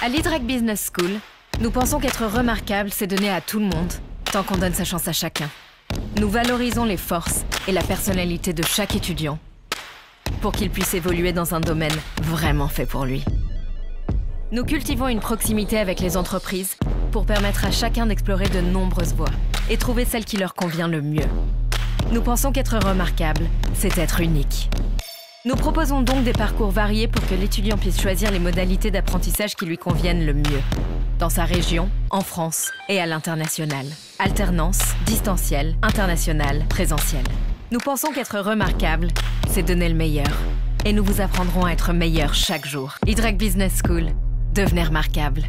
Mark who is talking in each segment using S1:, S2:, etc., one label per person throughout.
S1: À l'IDRAC Business School, nous pensons qu'être remarquable, c'est donner à tout le monde, tant qu'on donne sa chance à chacun. Nous valorisons les forces et la personnalité de chaque étudiant pour qu'il puisse évoluer dans un domaine vraiment fait pour lui. Nous cultivons une proximité avec les entreprises pour permettre à chacun d'explorer de nombreuses voies et trouver celle qui leur convient le mieux. Nous pensons qu'être remarquable, c'est être unique. Nous proposons donc des parcours variés pour que l'étudiant puisse choisir les modalités d'apprentissage qui lui conviennent le mieux. Dans sa région, en France et à l'international. Alternance, distanciel, international, présentiel. Nous pensons qu'être remarquable, c'est donner le meilleur. Et nous vous apprendrons à être meilleur chaque jour. IDRAC Business School, devenez remarquable.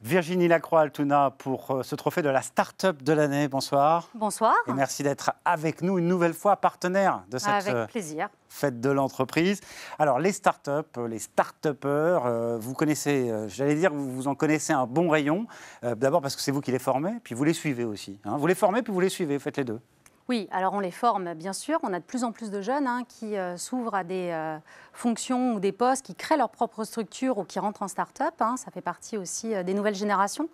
S2: Virginie Lacroix-Altouna pour ce trophée de la start-up de l'année. Bonsoir.
S3: Bonsoir.
S2: Et merci d'être avec nous une nouvelle fois, partenaire de cette fête de l'entreprise. Alors, les start-up, les start-upers, vous connaissez, j'allais dire, vous en connaissez un bon rayon. D'abord parce que c'est vous qui les formez, puis vous les suivez aussi. Hein. Vous les formez, puis vous les suivez, faites les deux.
S3: Oui, alors on les forme, bien sûr. On a de plus en plus de jeunes qui s'ouvrent à des fonctions ou des postes, qui créent leur propre structure ou qui rentrent en start-up. Ça fait partie aussi des nouvelles générations.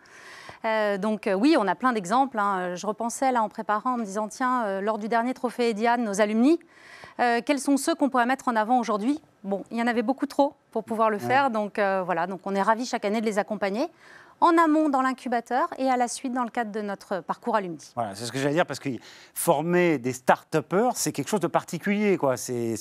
S3: Donc oui, on a plein d'exemples. Je repensais là en préparant en me disant, tiens, lors du dernier trophée Ediane, nos alumni, quels sont ceux qu'on pourrait mettre en avant aujourd'hui? Bon, il y en avait beaucoup trop pour pouvoir le faire. Donc voilà, donc on est ravis chaque année de les accompagner. En amont dans l'incubateur et à la suite dans le cadre de notre parcours alumni. Voilà,
S2: c'est ce que j'allais dire, parce que former des start-upers, c'est quelque chose de particulier, quoi. C'est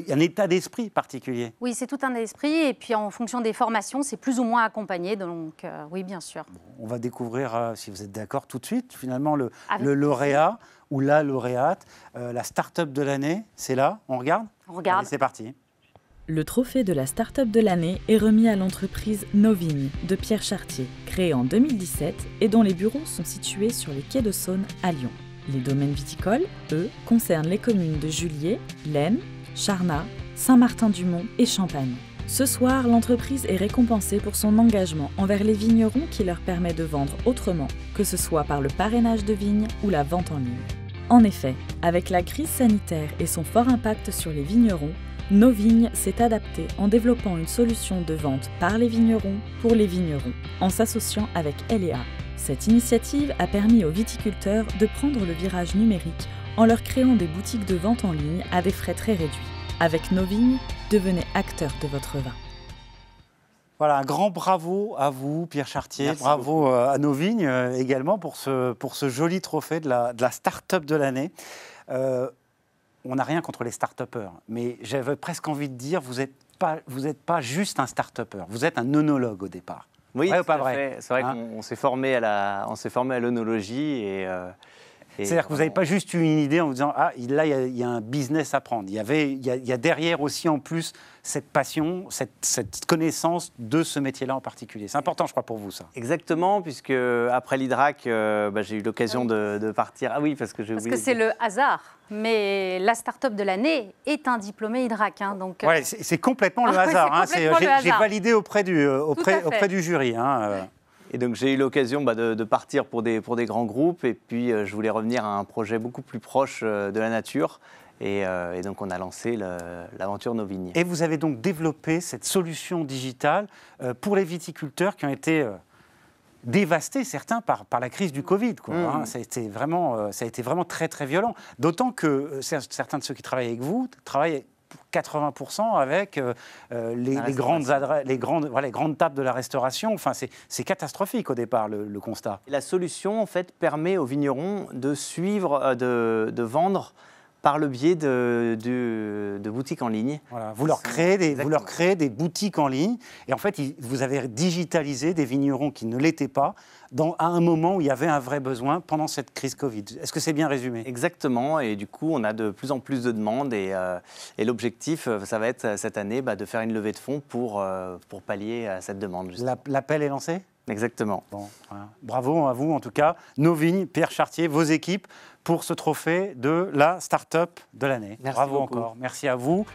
S2: un état d'esprit particulier.
S3: Oui, c'est tout un esprit, et puis en fonction des formations, c'est plus ou moins accompagné, donc oui, bien sûr.
S2: On va découvrir, si vous êtes d'accord, tout de suite, finalement, le lauréat ou la lauréate. La start-up de l'année, c'est là, on regarde?
S3: On regarde.
S2: Allez, c'est parti.
S4: Le trophée de la start-up de l'année est remis à l'entreprise Novigne de Pierre Chartier, créée en 2017 et dont les bureaux sont situés sur les quais de Saône à Lyon. Les domaines viticoles, eux, concernent les communes de Juliers, l'Aisne, Charnat, Saint-Martin-du-Mont et Champagne. Ce soir, l'entreprise est récompensée pour son engagement envers les vignerons qui leur permet de vendre autrement, que ce soit par le parrainage de vignes ou la vente en ligne. En effet, avec la crise sanitaire et son fort impact sur les vignerons, Novigne s'est adapté en développant une solution de vente par les vignerons pour les vignerons, en s'associant avec LEA. Cette initiative a permis aux viticulteurs de prendre le virage numérique en leur créant des boutiques de vente en ligne à des frais très réduits. Avec Novigne, devenez acteur de votre vin.
S2: Voilà, un grand bravo à vous, Pierre Chartier.
S5: Merci
S2: bravo beaucoup. À Novigne également pour ce joli trophée de la start-up de l'année. On n'a rien contre les start-upers, mais j'avais presque envie de dire, vous n'êtes pas juste un start-upper, vous êtes un œnologue au départ.
S5: Oui,
S2: vrai ou pas vrai?
S5: C'est vrai qu'on s'est formé à l'œnologie
S2: c'est-à-dire que vous n'avez pas juste eu une idée en vous disant « Ah, là, il y a un business à prendre ». Il y a derrière aussi, en plus, cette passion, cette connaissance de ce métier-là en particulier. C'est important, je crois, pour vous, ça.
S5: Exactement, puisque après l'IDRAC, j'ai eu l'occasion de partir. Ah oui, parce que
S3: c'est le hasard. Mais la start-up de l'année est un diplômé IDRAC. Donc
S2: ouais, c'est complètement le hasard. J'ai validé auprès du jury.
S5: Et donc j'ai eu l'occasion de partir pour des grands groupes, et puis je voulais revenir à un projet beaucoup plus proche de la nature, et donc on a lancé l'aventure Novigne.
S2: Et vous avez donc développé cette solution digitale pour les viticulteurs qui ont été dévastés, certains, par la crise du Covid. Ça a été vraiment très très violent. D'autant que certains de ceux qui travaillent avec vous travaillent 80% avec les grandes tables de la restauration. Enfin, c'est catastrophique au départ, le constat.
S5: La solution, en fait, permet aux vignerons de suivre, de vendre par le biais de boutiques en ligne.
S2: Voilà, vous leur créez des boutiques en ligne, et en fait, vous avez digitalisé des vignerons qui ne l'étaient pas à un moment où il y avait un vrai besoin pendant cette crise Covid. Est-ce que c'est bien résumé?
S5: Exactement, et du coup, on a de plus en plus de demandes, et l'objectif, ça va être cette année de faire une levée de fonds pour pallier à cette demande.
S2: L'appel est lancé?
S5: Exactement.
S2: Bon, voilà. Bravo à vous, en tout cas. Novigne, Pierre Chartier, vos équipes, pour ce trophée de la start-up de l'année.
S5: Merci
S2: Bravo
S5: beaucoup.
S2: encore. Merci à vous.